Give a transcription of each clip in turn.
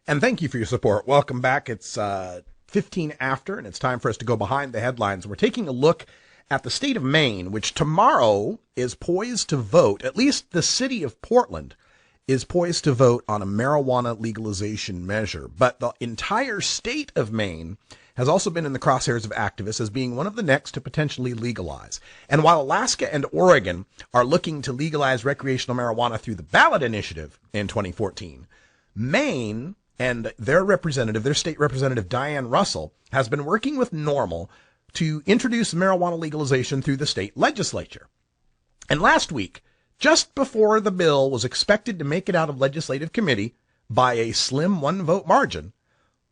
And thank you for your support. Welcome back. It's 15 after, and it's time for us to go behind the headlines. We're taking a look at the state of Maine, which tomorrow is poised to vote, at least the city of Portland is poised to vote on a marijuana legalization measure. But the entire state of Maine has also been in the crosshairs of activists as being one of the next to potentially legalize. And while Alaska and Oregon are looking to legalize recreational marijuana through the ballot initiative in 2014, Maine and their state representative, Diane Russell, has been working with NORML to introduce marijuana legalization through the state legislature. And last week, just before the bill was expected to make it out of legislative committee by a slim one-vote margin,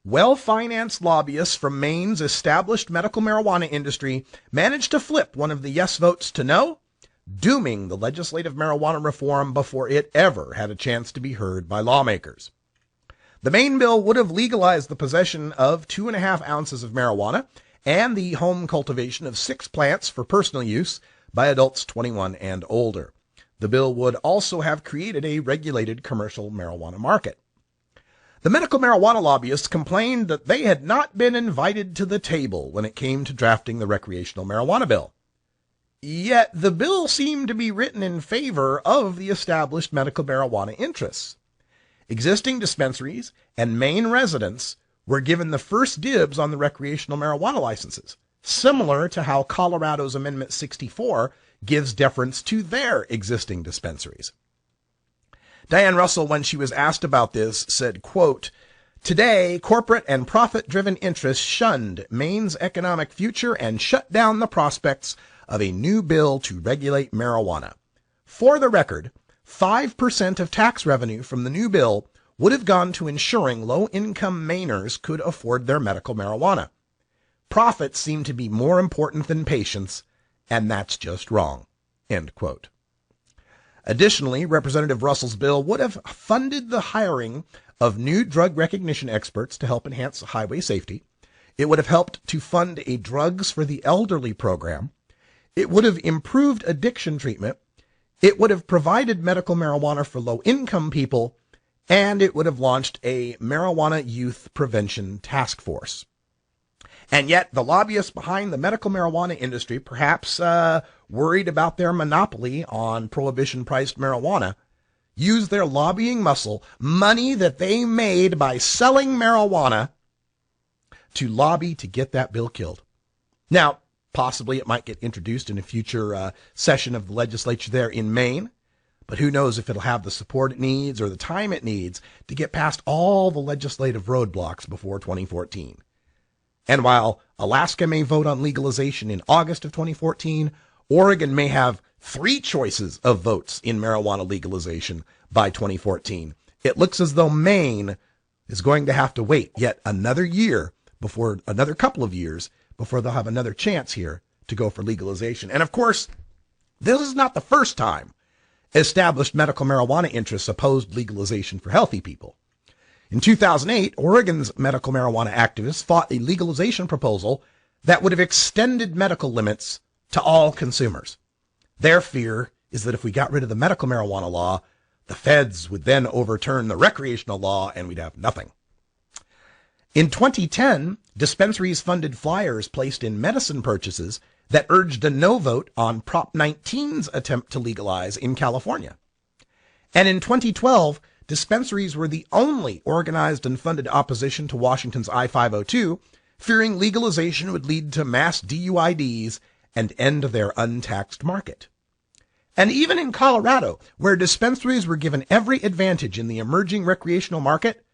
well-financed lobbyists from Maine's established medical marijuana industry managed to flip one of the yes votes to no, dooming the legislative marijuana reform before it ever had a chance to be heard by lawmakers. The Maine bill would have legalized the possession of 2.5 ounces of marijuana and the home cultivation of 6 plants for personal use by adults 21 and older. The bill would also have created a regulated commercial marijuana market. The medical marijuana lobbyists complained that they had not been invited to the table when it came to drafting the recreational marijuana bill. Yet the bill seemed to be written in favor of the established medical marijuana interests. Existing dispensaries and Maine residents were given the first dibs on the recreational marijuana licenses, similar to how Colorado's Amendment 64 gives deference to their existing dispensaries. Diane Russell, when she was asked about this, said, quote, "Today, corporate and profit-driven interests shunned Maine's economic future and shut down the prospects of a new bill to regulate marijuana. For the record, 5% of tax revenue from the new bill would have gone to ensuring low-income Mainers could afford their medical marijuana. Profits seem to be more important than patients, and that's just wrong." End quote. Additionally, Representative Russell's bill would have funded the hiring of new drug recognition experts to help enhance highway safety. It would have helped to fund a Drugs for the Elderly program. It would have improved addiction treatment. It would have provided medical marijuana for low-income people, and it would have launched a marijuana youth prevention task force. And yet the lobbyists behind the medical marijuana industry, perhaps worried about their monopoly on prohibition-priced marijuana, used their lobbying muscle, money that they made by selling marijuana, to lobby to get that bill killed. Now, possibly it might get introduced in a future session of the legislature there in Maine, but who knows if it'll have the support it needs or the time it needs to get past all the legislative roadblocks before 2014. And while Alaska may vote on legalization in August of 2014, Oregon may have 3 choices of votes in marijuana legalization by 2014. It looks as though Maine is going to have to wait yet another couple of years before they'll have another chance here to go for legalization. And of course, this is not the first time established medical marijuana interests opposed legalization for healthy people. In 2008, Oregon's medical marijuana activists fought a legalization proposal that would have extended medical limits to all consumers. Their fear is that if we got rid of the medical marijuana law, the feds would then overturn the recreational law and we'd have nothing. In 2010, dispensaries funded flyers placed in medicine purchases that urged a no vote on Prop 19's attempt to legalize in California. And in 2012, dispensaries were the only organized and funded opposition to Washington's I-502, fearing legalization would lead to mass DUIDs and end their untaxed market. And even in Colorado, where dispensaries were given every advantage in the emerging recreational market,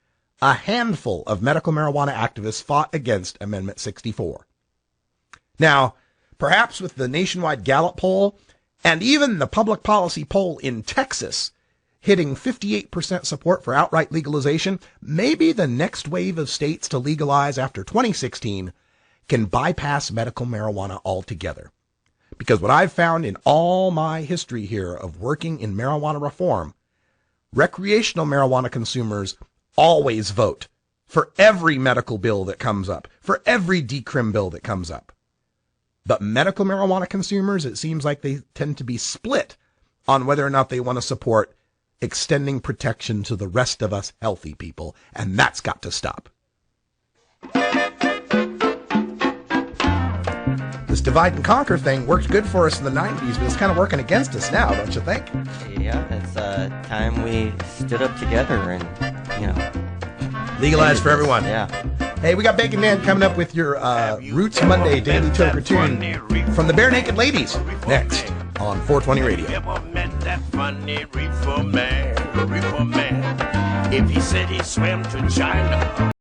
a handful of medical marijuana activists fought against Amendment 64. Now, perhaps with the nationwide Gallup poll and even the public policy poll in Texas hitting 58% support for outright legalization, maybe the next wave of states to legalize after 2016 can bypass medical marijuana altogether. Because what I've found in all my history here of working in marijuana reform, recreational marijuana consumers always vote for every medical bill that comes up, for every decrim bill that comes up. But medical marijuana consumers, it seems like they tend to be split on whether or not they want to support extending protection to the rest of us healthy people, and that's got to stop. This divide and conquer thing worked good for us in the 90s, but it's kind of working against us now, don't you think? Yeah, it's time we stood up together and, legalize for everyone. Yeah. Hey, we got Bacon Man coming up with your Roots Monday Daily Toker tune from the Bare Naked Ladies next on 420 Radio. Ever met that funny reefer man? If he said he swam to China